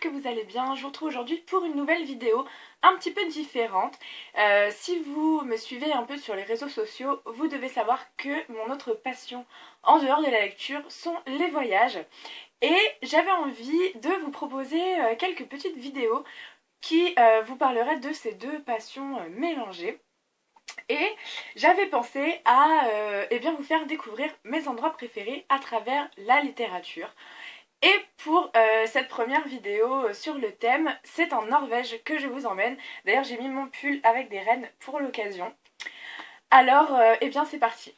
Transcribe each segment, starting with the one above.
que vous allez bien. Je vous retrouve aujourd'hui pour une nouvelle vidéo un petit peu différente. Si vous me suivez un peu sur les réseaux sociaux, vous devez savoir que mon autre passion en dehors de la lecture sont les voyages. Et j'avais envie de vous proposer quelques petites vidéos qui vous parleraient de ces deux passions mélangées. Et j'avais pensé à vous faire découvrir mes endroits préférés à travers la littérature. Et pour cette première vidéo sur le thème, c'est en Norvège que je vous emmène. D'ailleurs j'ai mis mon pull avec des rennes pour l'occasion. Alors c'est parti.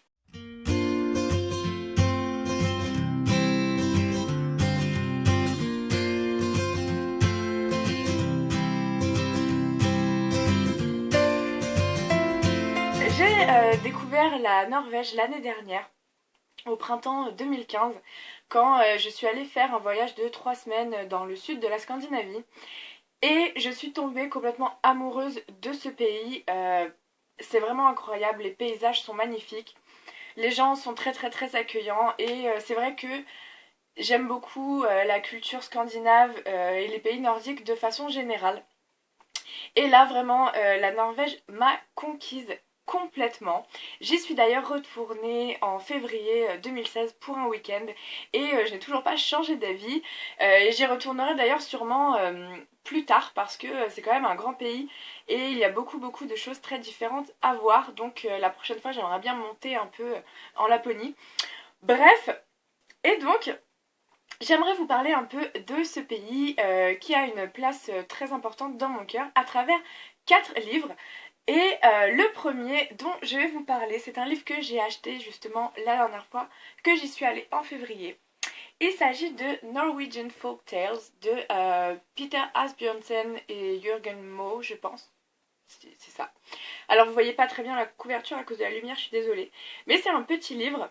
J'ai découvert la Norvège l'année dernière, au printemps 2015, quand je suis allée faire un voyage de 3 semaines dans le sud de la Scandinavie. Et je suis tombée complètement amoureuse de ce pays. C'est vraiment incroyable, les paysages sont magnifiques. Les gens sont très accueillants et c'est vrai que j'aime beaucoup la culture scandinave et les pays nordiques de façon générale. Et là vraiment la Norvège m'a conquise complètement. J'y suis d'ailleurs retournée en février 2016 pour un week-end et je n'ai toujours pas changé d'avis et j'y retournerai d'ailleurs sûrement plus tard parce que c'est quand même un grand pays et il y a beaucoup de choses très différentes à voir, donc la prochaine fois j'aimerais bien monter un peu en Laponie. Bref, et donc j'aimerais vous parler un peu de ce pays qui a une place très importante dans mon cœur à travers 4 livres. Et le premier dont je vais vous parler, c'est un livre que j'ai acheté justement la dernière fois que j'y suis allée en février. Il s'agit de Norwegian Folk Tales de Peter Asbjørnsen et Jørgen Moe, je pense. C'est ça. Alors vous voyez pas très bien la couverture à cause de la lumière, je suis désolée. Mais c'est un petit livre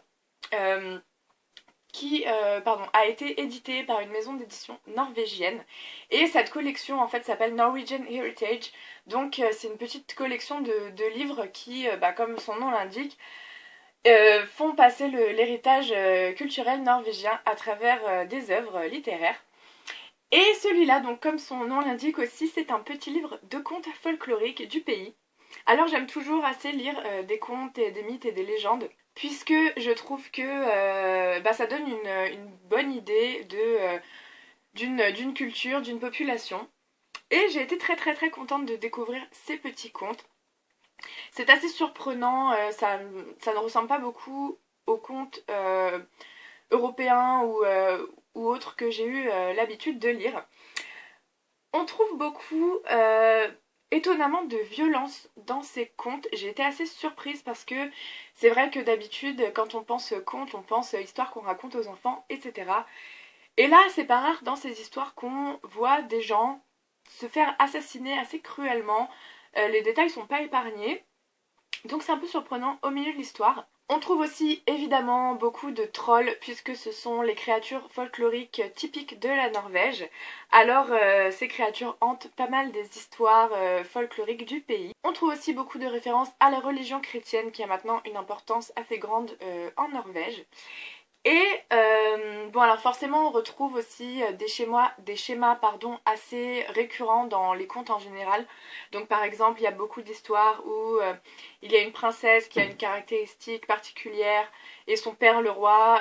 qui a été édité par une maison d'édition norvégienne. Et cette collection en fait s'appelle Norwegian Heritage. Donc c'est une petite collection de livres qui, comme son nom l'indique, font passer l'héritage culturel norvégien à travers des œuvres littéraires. Et celui-là, donc comme son nom l'indique aussi, c'est un petit livre de contes folkloriques du pays. Alors j'aime toujours assez lire des contes et des mythes et des légendes, puisque je trouve que ça donne une bonne idée d'une culture, d'une population. Et j'ai été très contente de découvrir ces petits contes. C'est assez surprenant, ça ne ressemble pas beaucoup aux contes européens ou autres que j'ai eu l'habitude de lire. On trouve beaucoup étonnamment de violence dans ces contes. J'ai été assez surprise parce que c'est vrai que d'habitude quand on pense conte, on pense histoire qu'on raconte aux enfants, etc. Et là c'est pas rare dans ces histoires qu'on voit des gens se faire assassiner assez cruellement. Les détails sont pas épargnés, donc c'est un peu surprenant au milieu de l'histoire. On trouve aussi évidemment beaucoup de trolls puisque ce sont les créatures folkloriques typiques de la Norvège. Alors ces créatures hantent pas mal des histoires folkloriques du pays. On trouve aussi beaucoup de références à la religion chrétienne qui a maintenant une importance assez grande en Norvège. Et alors forcément on retrouve aussi des schémas assez récurrents dans les contes en général. Donc par exemple il y a beaucoup d'histoires où il y a une princesse qui a une caractéristique particulière et son père le roi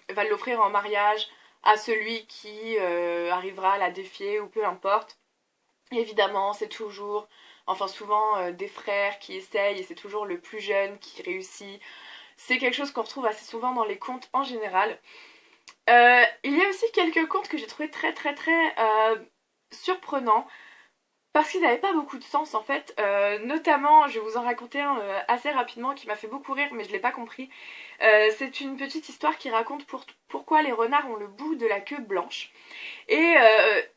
va l'offrir en mariage à celui qui arrivera à la défier ou peu importe. Évidemment c'est toujours, souvent des frères qui essayent et c'est toujours le plus jeune qui réussit. C'est quelque chose qu'on retrouve assez souvent dans les contes en général. Il y a aussi quelques contes que j'ai trouvé très surprenants parce qu'ils n'avaient pas beaucoup de sens en fait. Notamment, je vais vous en raconter un assez rapidement qui m'a fait beaucoup rire mais je l'ai pas compris. C'est une petite histoire qui raconte pourquoi les renards ont le bout de la queue blanche. Et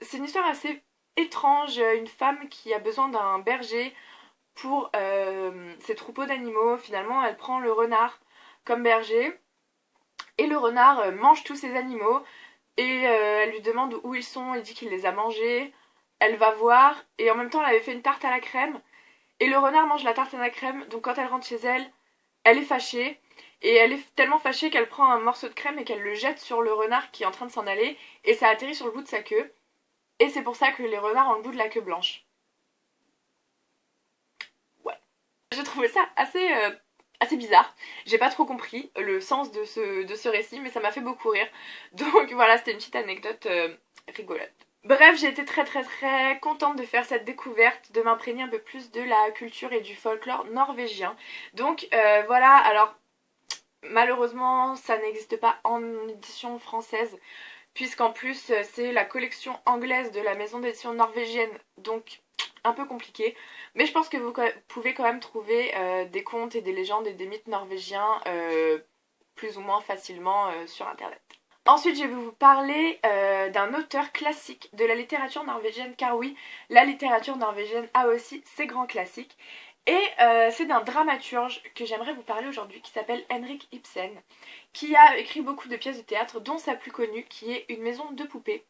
c'est une histoire assez étrange. Une femme qui a besoin d'un berger pour ses troupeaux d'animaux. Finalement, elle prend le renard comme berger et le renard mange tous ses animaux et elle lui demande où ils sont, il dit qu'il les a mangés. Elle va voir et en même temps elle avait fait une tarte à la crème et le renard mange la tarte à la crème, donc quand elle rentre chez elle, elle est fâchée et elle est tellement fâchée qu'elle prend un morceau de crème et qu'elle le jette sur le renard qui est en train de s'en aller et ça atterrit sur le bout de sa queue. et c'est pour ça que les renards ont le bout de la queue blanche. Ouais. J'ai trouvé ça assez bizarre. J'ai pas trop compris le sens de ce récit, mais ça m'a fait beaucoup rire. Donc voilà, c'était une petite anecdote rigolote. Bref, j'ai été très contente de faire cette découverte, de m'imprégner un peu plus de la culture et du folklore norvégien. Donc voilà, alors malheureusement ça n'existe pas en édition française, puisqu'en plus c'est la collection anglaise de la maison d'édition norvégienne, donc un peu compliqué. Mais je pense que vous pouvez quand même trouver des contes et des légendes et des mythes norvégiens plus ou moins facilement sur internet. Ensuite, je vais vous parler d'un auteur classique de la littérature norvégienne, car oui, la littérature norvégienne a aussi ses grands classiques. Et c'est d'un dramaturge que j'aimerais vous parler aujourd'hui qui s'appelle Henrik Ibsen, qui a écrit beaucoup de pièces de théâtre, dont sa plus connue qui est Une maison de poupées.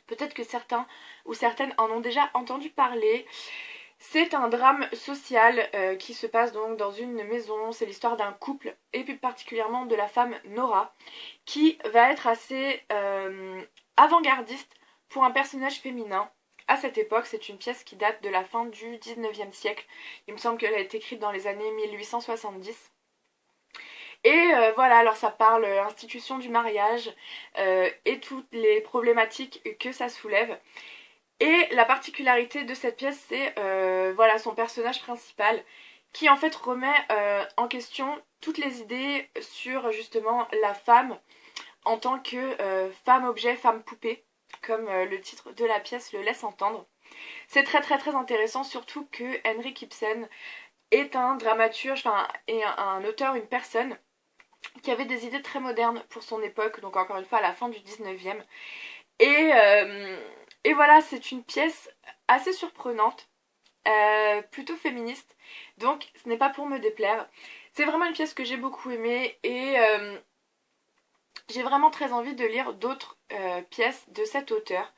Peut-être que certains ou certaines en ont déjà entendu parler. C'est un drame social qui se passe donc dans une maison. C'est l'histoire d'un couple, et plus particulièrement de la femme Nora, qui va être assez avant-gardiste pour un personnage féminin. À cette époque, c'est une pièce qui date de la fin du 19e siècle. Il me semble qu'elle a été écrite dans les années 1870. Et voilà, alors ça parle institution du mariage et toutes les problématiques que ça soulève. Et la particularité de cette pièce, c'est voilà, son personnage principal qui en fait remet en question toutes les idées sur justement la femme en tant que femme-objet, femme-poupée, comme le titre de la pièce le laisse entendre. C'est très intéressant, surtout que Henrik Ibsen est un dramaturge, enfin, et un auteur, une personne qui avait des idées très modernes pour son époque, donc encore une fois à la fin du 19e. Et voilà, c'est une pièce assez surprenante, plutôt féministe, donc ce n'est pas pour me déplaire. C'est vraiment une pièce que j'ai beaucoup aimée et j'ai vraiment très envie de lire d'autres pièces de cet auteur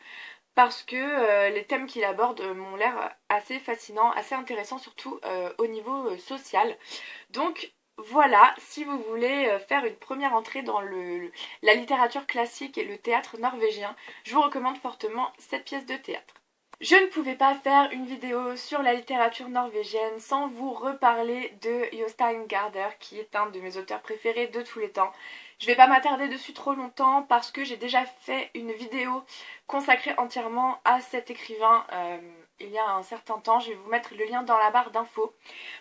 parce que les thèmes qu'il aborde m'ont l'air assez fascinants, assez intéressants, surtout au niveau social. Donc voilà, si vous voulez faire une première entrée dans la littérature classique et le théâtre norvégien, je vous recommande fortement cette pièce de théâtre. Je ne pouvais pas faire une vidéo sur la littérature norvégienne sans vous reparler de Jostein Gaarder, qui est un de mes auteurs préférés de tous les temps. Je vais pas m'attarder dessus trop longtemps parce que j'ai déjà fait une vidéo consacrée entièrement à cet écrivain il y a un certain temps. Je vais vous mettre le lien dans la barre d'infos.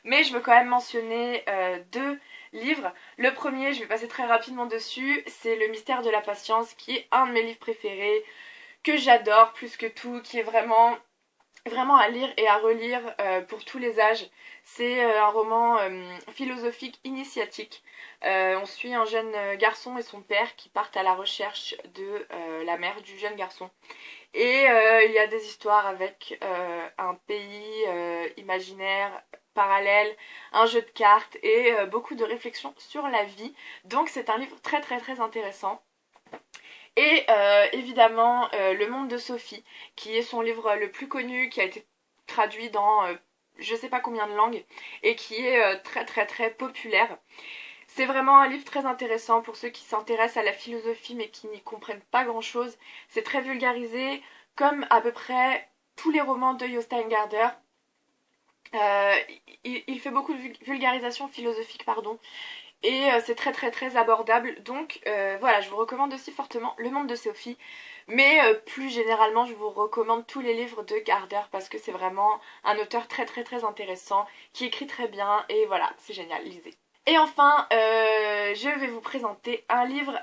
Mais je veux quand même mentionner deux livres. Le premier, je vais passer très rapidement dessus, c'est Le mystère de la patience, qui est un de mes livres préférés, que j'adore plus que tout, qui est vraiment à lire et à relire pour tous les âges. C'est un roman philosophique initiatique. On suit un jeune garçon et son père qui partent à la recherche de la mère du jeune garçon. Et il y a des histoires avec un pays imaginaire parallèle, un jeu de cartes et beaucoup de réflexions sur la vie. Donc c'est un livre très intéressant. Et évidemment Le monde de Sophie, qui est son livre le plus connu, qui a été traduit dans je sais pas combien de langues et qui est très populaire. C'est vraiment un livre très intéressant pour ceux qui s'intéressent à la philosophie mais qui n'y comprennent pas grand chose. C'est très vulgarisé, comme à peu près tous les romans de Jostein Gaarder. Il fait beaucoup de vulgarisation philosophique, pardon. Et c'est très abordable. Donc voilà, je vous recommande aussi fortement Le monde de Sophie. Mais plus généralement, je vous recommande tous les livres de Gaarder parce que c'est vraiment un auteur très intéressant, qui écrit très bien et voilà, c'est génial, lisez. Et enfin, je vais vous présenter un livre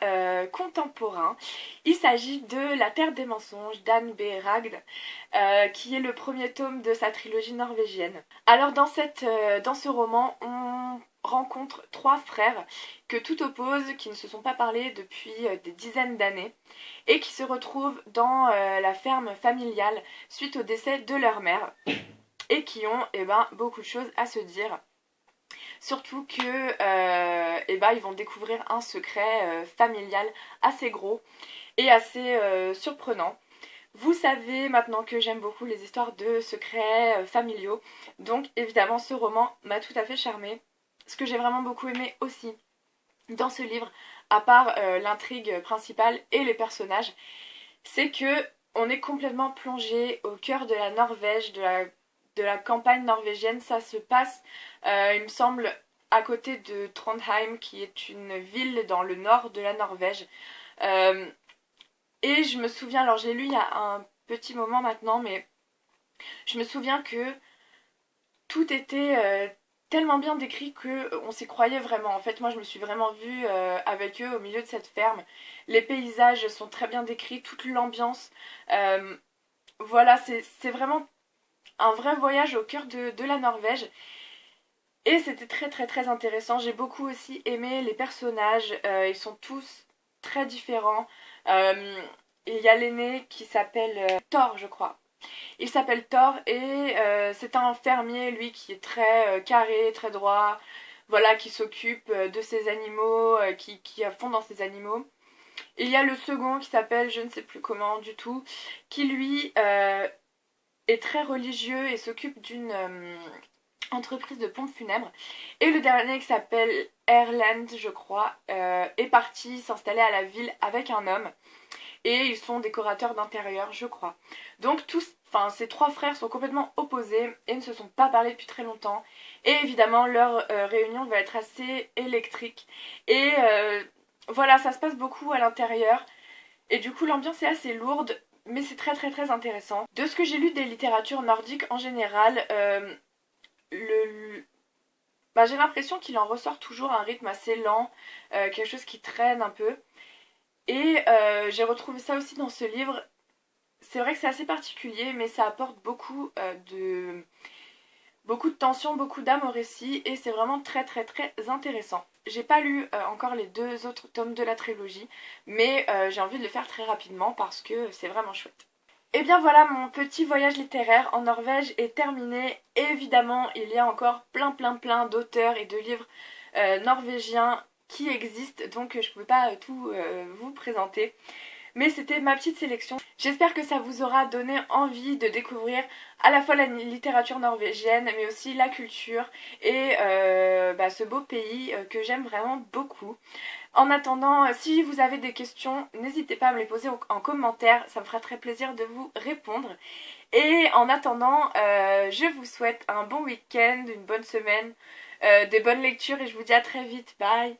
contemporain. Il s'agit de La Terre des mensonges d'Anne B. Ragde, qui est le premier tome de sa trilogie norvégienne. Alors dans ce roman, on rencontre trois frères que tout oppose, qui ne se sont pas parlé depuis des dizaines d'années, et qui se retrouvent dans la ferme familiale suite au décès de leur mère, et qui ont beaucoup de choses à se dire. Surtout que ils vont découvrir un secret familial assez gros et assez surprenant. Vous savez maintenant que j'aime beaucoup les histoires de secrets familiaux, donc évidemment ce roman m'a tout à fait charmée. Ce que j'ai vraiment beaucoup aimé aussi dans ce livre, à part l'intrigue principale et les personnages, c'est que On est complètement plongé au cœur de la Norvège, de la campagne norvégienne. Ça se passe, il me semble, à côté de Trondheim, qui est une ville dans le nord de la Norvège. Euh, et je me souviens, alors j'ai lu il y a un petit moment maintenant, mais je me souviens que tout était tellement bien décrit que on s'y croyait vraiment. En fait, moi, je me suis vraiment vue avec eux au milieu de cette ferme. Les paysages sont très bien décrits, toute l'ambiance. Euh, voilà, c'est vraiment un vrai voyage au cœur de la Norvège. Et c'était très très très intéressant. J'ai beaucoup aussi aimé les personnages. Ils sont tous très différents. Euh, il y a l'aîné qui s'appelle Thor, je crois. Il s'appelle Thor et c'est un fermier, lui, qui est très carré, très droit, voilà, qui s'occupe de ses animaux, qui est à fond dans ses animaux. Il y a le second qui s'appelle, je ne sais plus comment du tout, qui lui est très religieux et s'occupe d'une entreprise de pompes funèbres. Et le dernier qui s'appelle Erland, je crois, est parti s'installer à la ville avec un homme et ils sont décorateurs d'intérieur, je crois. Donc tous, enfin ces trois frères sont complètement opposés et ne se sont pas parlé depuis très longtemps. Et évidemment leur réunion va être assez électrique. Et voilà, ça se passe beaucoup à l'intérieur. Et du coup l'ambiance est assez lourde, mais c'est très très très intéressant. De ce que j'ai lu des littératures nordiques en général, le, bah, j'ai l'impression qu'il en ressort toujours un rythme assez lent, quelque chose qui traîne un peu. Et j'ai retrouvé ça aussi dans ce livre. C'est vrai que c'est assez particulier, mais ça apporte beaucoup de tension, beaucoup d'âme au récit, et c'est vraiment très très très intéressant. J'ai pas lu encore les deux autres tomes de la trilogie, mais j'ai envie de le faire très rapidement parce que c'est vraiment chouette. Et bien voilà, mon petit voyage littéraire en Norvège est terminé. Évidemment, il y a encore plein d'auteurs et de livres norvégiens qui existent, donc je ne pouvais pas tout vous présenter. Mais c'était ma petite sélection. J'espère que ça vous aura donné envie de découvrir à la fois la littérature norvégienne, mais aussi la culture et ce beau pays que j'aime vraiment beaucoup. En attendant, si vous avez des questions, n'hésitez pas à me les poser en commentaire, ça me fera très plaisir de vous répondre. Et en attendant, je vous souhaite un bon week-end, une bonne semaine, des bonnes lectures et je vous dis à très vite. Bye!